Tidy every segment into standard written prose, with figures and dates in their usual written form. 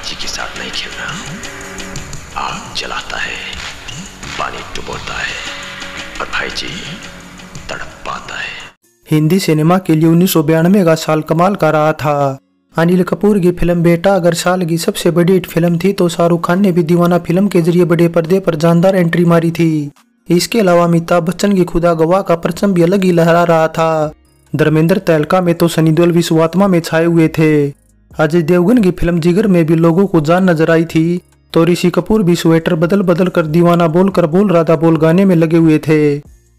जी के साथ नहीं खेलना। आग जलाता है, पानी डुबोता है और भाई जी तड़प पाता है। हिंदी सिनेमा के लिए 1992 का साल कमाल का रहा था। अनिल कपूर की फिल्म बेटा अगर साल की सबसे बड़ी हिट फिल्म थी तो शाहरुख खान ने भी दीवाना फिल्म के जरिए बड़े पर्दे पर जानदार एंट्री मारी थी। इसके अलावा अमिताभ बच्चन की खुदा गवाह का परचम भी अलग ही लहरा रहा था। धर्मेंद्र तहलका में तो सनी देओल विश्वात्मा में छाए हुए थे। अजय देवगन की फिल्म जिगर में भी लोगों को जान नजर आई थी। तो ऋषि कपूर भी स्वेटर बदल बदल कर दीवाना बोलकर बोल राधा बोल गाने में लगे हुए थे।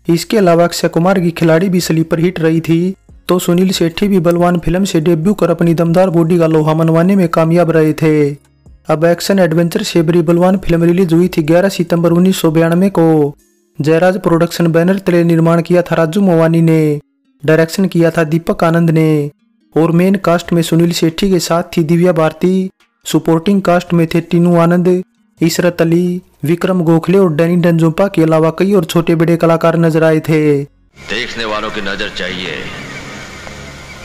इसके अलावा अक्षय कुमार की खिलाड़ी भी स्लीपर हिट रही थी। तो सुनील शेट्टी भी बलवान फिल्म से डेब्यू कर अपनी दमदार बॉडी का लोहा मनवाने में कामयाब रहे थे। अब एक्शन एडवेंचर से भरी बलवान फिल्म रिलीज हुई थी 11 सितंबर 1992 को। जयराज प्रोडक्शन बैनर तले निर्माण किया था राजू मोवानी ने, डायरेक्शन किया था दीपक आनंद ने और मेन कास्ट में सुनील शेट्टी के साथ थी दिव्या भारती। सपोर्टिंग कास्ट में थे टीनू आनंद, इशरत अली, विक्रम गोखले और डैनी डेंजोंपा के अलावा कई और छोटे बड़े कलाकार नजर आए थे। देखने वालों की नजर चाहिए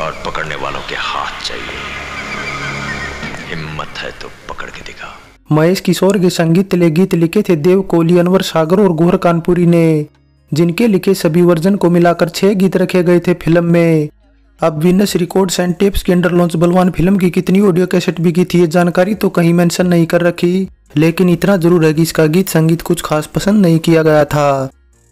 और पकड़ने वालों के हाथ चाहिए। हिम्मत है तो पकड़ के दिखा। महेश किशोर के संगीत तले गीत लिखे थे देव कोहली, अनवर सागर और गौहर कानपुरी ने, जिनके लिखे सभी वर्जन को मिलाकर 6 गीत रखे गए थे फिल्म में। अब विनस रिकॉर्ड्स एंड टेप्स के अंडर लॉन्च बलवान फिल्म की कितनी ऑडियो कैसेट बिकी थी ये जानकारी तो कहीं मेंशन नहीं कर रखी, लेकिन इतना जरूर है कि इसका गीत संगीत कुछ खास पसंद नहीं किया गया था।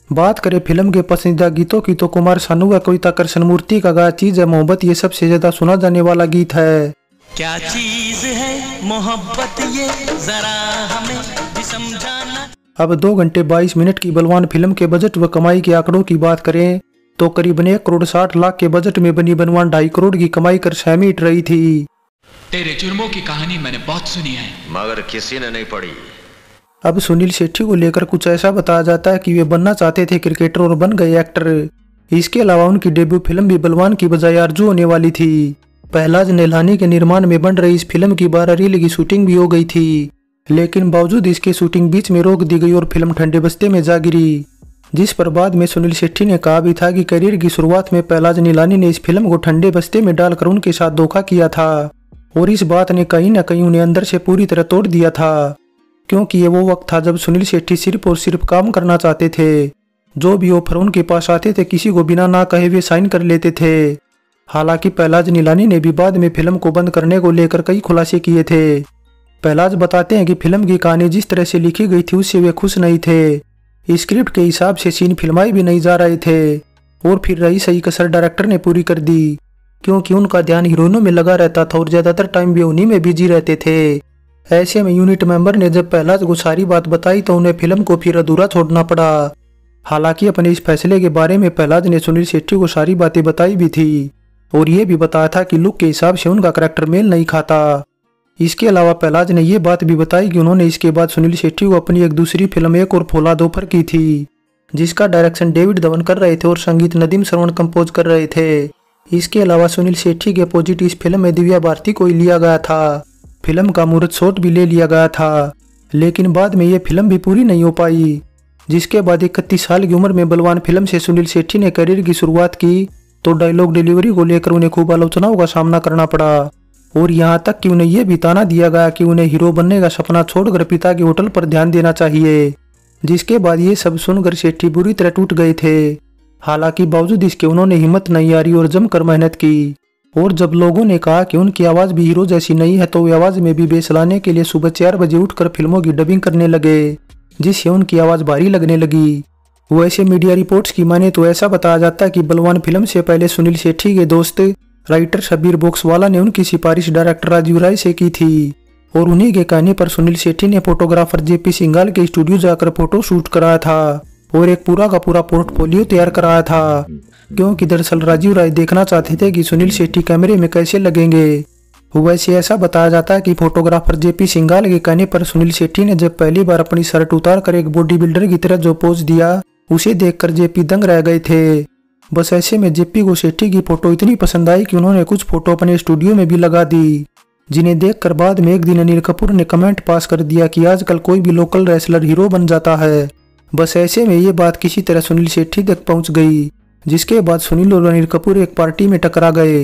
बात करें फिल्म के पसंदीदा गीतों की तो कुमार सानू व कविता कृष्णमूर्ति का गाया चीज है मोहब्बत ये सबसे ज्यादा सुना जाने वाला गीत है। क्या चीज है मोहब्बत ये जरा हमें भी समझाना। अब 2 घंटे 22 मिनट की बलवान फिल्म के बजट व कमाई के आंकड़ों की बात करें तो करीबन 1 करोड़ 60 लाख के बजट में बनी बलवान 2.5 करोड़ की कमाई कर सहमी हिट रही थी। तेरे जुर्मों की कहानी मैंने बहुत सुनी है मगर किसी ने नहीं पढ़ी। अब सुनील शेट्टी को लेकर कुछ ऐसा बताया जाता है कि वे बनना चाहते थे क्रिकेटर और बन गए एक्टर। इसके अलावा उनकी डेब्यू फिल्म भी बलवान की बजाय आरजू होने वाली थी। पहलाज नेलानी के निर्माण में बन रही इस फिल्म की 12 रील की शूटिंग भी हो गई थी, लेकिन बावजूद इसके शूटिंग बीच में रोक दी गई और फिल्म ठंडे बस्ते में जा गिरी, जिस पर बाद में सुनील शेट्टी ने कहा भी था कि करियर की शुरुआत में पहलाज नीलानी ने इस फिल्म को ठंडे बस्ते में डालकर उनके साथ धोखा किया था और इस बात ने कहीं न कहीं उन्हें अंदर से पूरी तरह तोड़ दिया था, क्योंकि ये वो वक्त था जब सुनील शेट्टी सिर्फ और सिर्फ काम करना चाहते थे। जो भी ऑफर उनके पास आते थे किसी को बिना ना कहे वे साइन कर लेते थे। हालांकि पहलाज नीलानी ने भी बाद में फिल्म को बंद करने को लेकर कई खुलासे किए थे। पहलाज बताते हैं कि फिल्म की कहानी जिस तरह से लिखी गई थी उससे वे खुश नहीं थे। स्क्रिप्ट के हिसाब से सीन फिल्माए भी नहीं जा रहे थे और फिर रही सही कसर डायरेक्टर ने पूरी कर दी, क्योंकि उनका ध्यान हीरोइनों में लगा रहता था और ज्यादातर टाइम भी उन्हीं में बिजी रहते थे। ऐसे में यूनिट मेंबर ने जब पहलाज को सारी बात बताई तो उन्हें फिल्म को फिर अधूरा छोड़ना पड़ा। हालांकि अपने इस फैसले के बारे में पहलाज ने सुनील शेट्टी को सारी बातें बताई भी थी और ये भी बताया था कि लुक के हिसाब से उनका करैक्टर मेल नहीं खाता। इसके अलावा पहलाज ने यह बात भी बताई कि उन्होंने इसके बाद सुनील शेट्टी को अपनी एक दूसरी फिल्म एक और फौलाद ऑफर की थी, जिसका डायरेक्शन डेविड धवन कर रहे थे और संगीत नदीम श्रवण कंपोज कर रहे थे। इसके अलावा सुनील शेट्टी के अपोजिट इस फिल्म में दिव्या भारती को लिया गया था। फिल्म का मुहूर्त शॉट भी ले लिया गया था, लेकिन बाद में यह फिल्म भी पूरी नहीं हो पाई, जिसके बाद 31 साल की उम्र में बलवान फिल्म से सुनील शेट्टी ने करियर की शुरुआत की तो डायलॉग डिलीवरी को लेकर उन्हें खूब आलोचनाओं का सामना करना पड़ा और यहाँ तक कि उन्हें यह भी ताना दिया गया कि उन्हें हीरो बनने का सपना छोड़कर पिता के होटल पर ध्यान देना चाहिए, जिसके बाद ये सब सुनकर शेट्टी बुरी तरह टूट गए थे। हालांकि बावजूद इसके उन्होंने हिम्मत नहीं हारी और जमकर मेहनत की और जब लोगों ने कहा कि उनकी आवाज भी हीरो जैसी नहीं है तो वे आवाज में भी बेस लाने के लिए सुबह 4 बजे उठकर फिल्मों की डबिंग करने लगे, जिससे उनकी आवाज भारी लगने लगी। वैसे मीडिया रिपोर्ट्स की माने तो ऐसा बताया जाता है कि बलवान फिल्म से पहले सुनील शेट्टी के दोस्त राइटर शब्बीर बॉक्सवाला ने उनकी सिफारिश डायरेक्टर राजीव राय से की थी और उन्हीं के कहने पर सुनील शेट्टी ने फोटोग्राफर जेपी सिंघाल के स्टूडियो जाकर फोटो शूट कराया था और एक पूरा का पूरा पोर्टफोलियो तैयार कराया था, क्योंकि दरअसल राजीव राय देखना चाहते थे कि सुनील शेट्टी कैमरे में कैसे लगेंगे। वैसे ऐसा बताया जाता है कि फोटोग्राफर जेपी सिंघाल के कहने पर सुनील शेट्टी ने जब पहली बार अपनी शर्ट उतार कर एक बॉडी बिल्डर की तरह जो पोज दिया उसे देखकर जेपी दंग रह गए थे। बस ऐसे में जेपी को शेट्टी की फोटो इतनी पसंद आई कि उन्होंने कुछ फोटो अपने स्टूडियो में भी लगा दी, जिन्हें देखकर बाद में एक दिन अनिल कपूर ने कमेंट पास कर दिया कि आजकल कोई भी लोकल रेसलर हीरो बन जाता है। बस ऐसे में ये बात किसी तरह सुनील शेट्टी तक पहुंच गई, जिसके बाद सुनील और अनिल कपूर एक पार्टी में टकरा गए।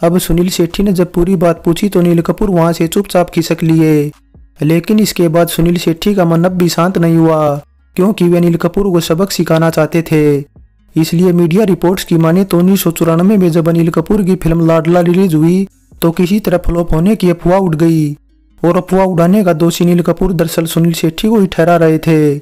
अब सुनील शेट्टी ने जब पूरी बात पूछी तो अनिल कपूर वहां से चुपचाप खिसक लिए। लेकिन इसके बाद सुनील शेट्टी का मन अब भी शांत नहीं हुआ, क्योंकि वे अनिल कपूर को सबक सिखाना चाहते थे। इसलिए मीडिया रिपोर्ट्स की माने तो 1994 में जब अनिल कपूर की फिल्म लाडला रिलीज हुई तो किसी तरह फ्लॉप होने की अफवाह उड़ गई, और अफवाह उड़ाने का दोषी अनिल कपूर दरअसल सुनील शेट्टी को ही ठहरा रहे थे,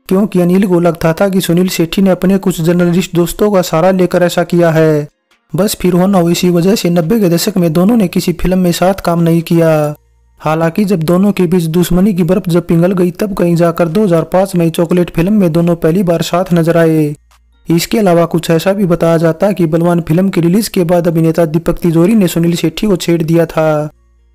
क्योंकि अनिल को लगता था कि सुनील शेट्टी ने अपने कुछ जर्नलिस्ट दोस्तों का सहारा लेकर ऐसा किया है। बस फिर होना हो, इसी वजह से 90 के दशक में दोनों ने किसी फिल्म में साथ काम नहीं किया। हालांकि जब दोनों के बीच दुश्मनी की बर्फ जब पिघल गई तब कहीं जाकर 2005 में चॉकलेट फिल्म में दोनों पहली बार साथ नजर आए। इसके अलावा कुछ ऐसा भी बताया जाता है कि बलवान फिल्म की रिलीज के बाद अभिनेता दीपक तिजोरी ने सुनील शेट्टी को छेड़ दिया था।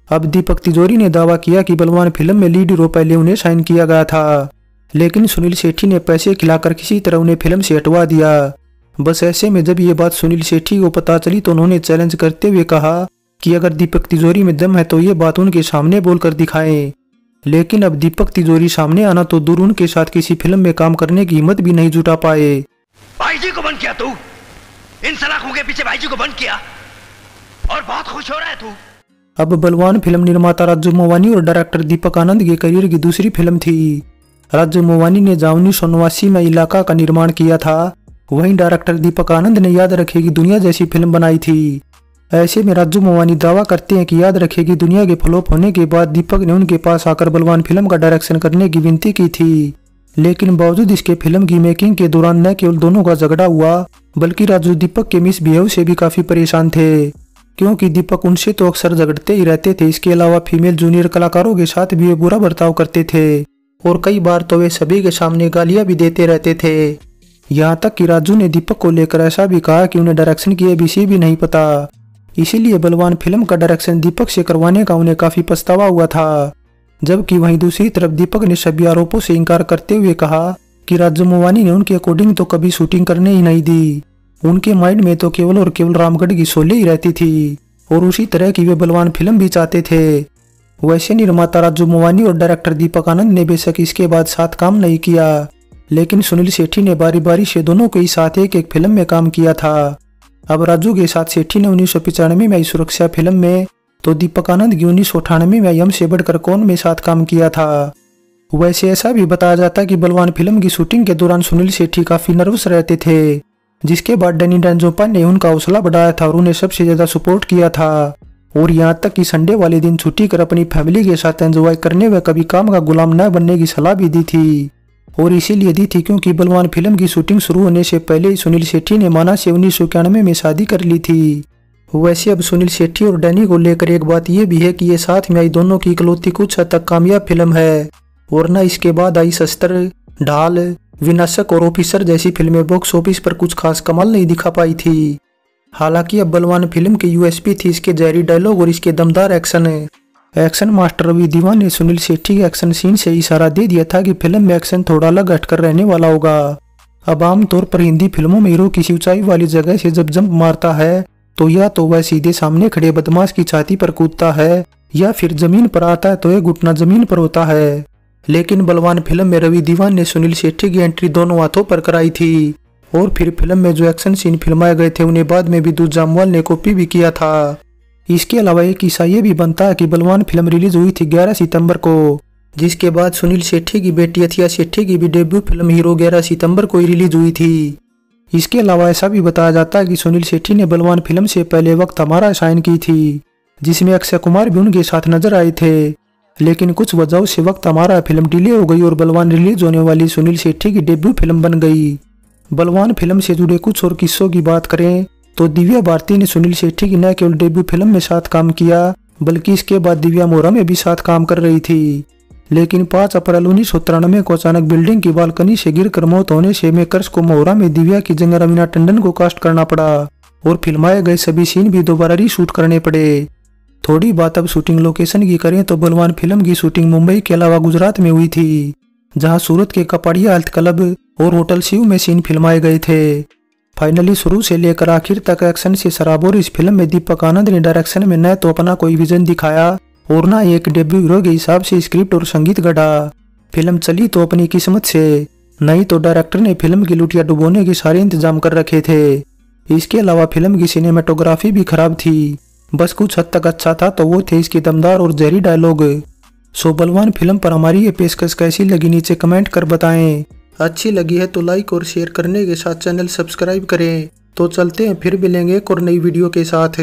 अब दीपक तिजोरी ने दावा किया कि बलवान फिल्म में लीड हीरो पहले उन्हें साइन किया गया था, लेकिन सुनील शेट्टी ने पैसे खिलाकर किसी तरह उन्हें फिल्म से हटवा दिया। बस ऐसे में जब ये बात सुनील शेट्टी को पता चली तो उन्होंने चैलेंज करते हुए कहा कि अगर दीपक तिजोरी में दम है तो ये बात उनके सामने बोलकर दिखाएं। लेकिन अब दीपक तिजोरी सामने आना तो दूर, उनके साथ किसी फिल्म में काम करने की हिम्मत भी नहीं जुटा पाए। भाईजी को बंद किया तू, इन सलाखों के पीछे भाईजी को बंद किया और बहुत खुश हो रहा है तू। अब बलवान फिल्म निर्माता राजू मोवानी और डायरेक्टर दीपक आनंद के करियर की दूसरी फिल्म थी। राजू मोवानी ने 1989 में इलाका का निर्माण किया था, वहीं डायरेक्टर दीपक आनंद ने याद रखेगी दुनिया जैसी फिल्म बनाई थी। ऐसे में राजू मोवानी दावा करते हैं कि याद रखेगी दुनिया के फ्लॉप होने के बाद दीपक ने उनके पास आकर बलवान फिल्म का डायरेक्शन करने की विनती की थी। लेकिन बावजूद इसके फिल्म की मेकिंग के दौरान न केवल दोनों का झगड़ा हुआ, बल्कि राजू दीपक के मिसबिहेव से भी काफी परेशान थे, क्योंकि दीपक उनसे तो अक्सर झगड़ते ही रहते थे। इसके अलावा फीमेल जूनियर कलाकारों के साथ भी वे बुरा बर्ताव करते थे और कई बार तो वे सभी के सामने गालियां भी देते रहते थे। यहाँ तक कि राजू ने दीपक को लेकर ऐसा भी कहा कि उन्हें डायरेक्शन की एबीसी भी नहीं पता। इसीलिए बलवान फिल्म का डायरेक्शन दीपक से करवाने का उन्हें काफी पछतावा हुआ था। जबकि वहीं दूसरी तरफ दीपक ने सभी आरोपों से इंकार करते हुए कहा कि राजू मोवानी ने उनके अकॉर्डिंग तो कभी शूटिंग करने ही नहीं दी। उनके माइंड में तो केवल और केवल रामगढ़ की शोले ही रहती थी और उसी तरह की वे बलवान फिल्म भी चाहते थे। वैसे निर्माता राजू मोवानी और डायरेक्टर दीपक आनंद ने बेशक इसके बाद साथ काम नहीं किया, लेकिन सुनील शेट्टी ने बारी बारी से दोनों के साथ एक एक फिल्म में काम किया था। अब राजू के साथ शेट्टी ने 1995 में आई सुरक्षा फिल्म में, तो दीपक आनंद की 1998 में यम से बढ़कर कौन में साथ काम किया था। वैसे ऐसा भी बताया जाता कि बलवान फिल्म की शूटिंग के दौरान सुनील शेट्टी काफी नर्वस रहते थे, जिसके बाद डैनी डेंजोपा ने उनका हौसला बढ़ाया था और उन्हें सबसे ज्यादा सपोर्ट किया था। और यहाँ तक कि संडे वाले दिन छुट्टी कर अपनी फैमिली के साथ एंजॉय करने व कभी काम का गुलाम न बनने की सलाह भी दी थी। और इसीलिए दी थी क्योंकि बलवान फिल्म की शूटिंग शुरू होने से पहले ही सुनील शेट्टी ने माना से 1991 में शादी कर ली थी। वैसे अब सुनील शेट्टी और डैनी को लेकर एक बात यह भी है कि ये साथ में आई दोनों की इकलौती कुछ हद तक कामयाब फिल्म है, और न इसके बाद आई शस्त्र, ढाल, विनाशक और ऑफिसर जैसी फिल्में बॉक्स ऑफिस पर कुछ खास कमाल नहीं दिखा पाई थी। हालांकि अब बलवान फिल्म की यूएसपी थी इसके जहरी डायलॉग और इसके दमदार एक्शन। एक्शन मास्टर रवि दीवान ने सुनील शेट्टी के एक्शन सीन से इशारा दे दिया था कि फिल्म में एक्शन थोड़ा अलग हटकर रहने वाला होगा। अब आमतौर पर हिंदी फिल्मों में हीरो किसी ऊंचाई वाली जगह से जब जंप मारता है तो या तो वह सीधे सामने खड़े बदमाश की छाती पर कूदता है, या फिर जमीन पर आता है तो एक घुटना जमीन पर होता है। लेकिन बलवान फिल्म में रवि दीवान ने सुनील शेट्टी की एंट्री दोनों हाथों पर कराई थी, और फिर फिल्म में जो एक्शन सीन फिल्माए गए थे उन्हें बाद में विद्युत जामवाल ने कॉपी भी किया था। इसके अलावा एक किस्सा ये भी बनता है कि बलवान फिल्म रिलीज हुई थी 11 सितंबर को, जिसके बाद सुनील शेट्टी की बेटी अथिया शेट्टी की भी डेब्यू फिल्म हीरो 11 सितंबर को ही रिलीज हुई थी। इसके अलावा ऐसा भी बताया जाता है कि सुनील शेट्टी ने बलवान फिल्म से पहले वक्त हमारा साइन की थी, जिसमें अक्षय कुमार भी उनके साथ नजर आए थे। लेकिन कुछ वजहों से वक्त हमारा फिल्म डिले हो गई और बलवान रिलीज होने वाली सुनील शेट्टी की डेब्यू फिल्म बन गई। बलवान फिल्म से जुड़े कुछ और किस्सों की बात करें तो दिव्या भारती ने सुनील शेट्टी की न केवल डेब्यू फिल्म में साथ काम किया, बल्कि इसके बाद दिव्या मोरा में भी साथ काम कर रही थी। लेकिन 5 अप्रैल 1993 को अचानक बिल्डिंग की बालकनी से गिरकर मौत होने से मेकर्स को मोहरा में दिव्या की जगह रवीना टंडन को कास्ट करना पड़ा और फिल्माए गए सभी सीन भी दोबारा रीशूट करने पड़े। थोड़ी बात अब शूटिंग लोकेशन की करें तो बलवान फिल्म की शूटिंग मुंबई के अलावा गुजरात में हुई थी, जहां सूरत के कपाड़िया हेल्थ क्लब और होटल शिव में सीन फिल्माए गए थे। फाइनली शुरू से लेकर आखिर तक एक्शन से सराबोर इस फिल्म में दीपक आनंद ने डायरेक्शन में न तो अपना कोई विजन दिखाया और न एक डेब्यू हीरो के हिसाब से स्क्रिप्ट और संगीत गढ़ा। फिल्म चली तो अपनी किस्मत से, नहीं तो डायरेक्टर ने फिल्म की लुटिया डुबोने के सारे इंतजाम कर रखे थे। इसके अलावा फिल्म की सिनेमेटोग्राफी भी खराब थी। बस कुछ हद तक अच्छा था तो वो थे इसके दमदार और जहरी डायलॉग। सो बलवान फिल्म पर हमारी ये पेशकश कैसी लगी नीचे कमेंट कर बताएं। अच्छी लगी है तो लाइक और शेयर करने के साथ चैनल सब्सक्राइब करें। तो चलते हैं, फिर मिलेंगे एक और नई वीडियो के साथ।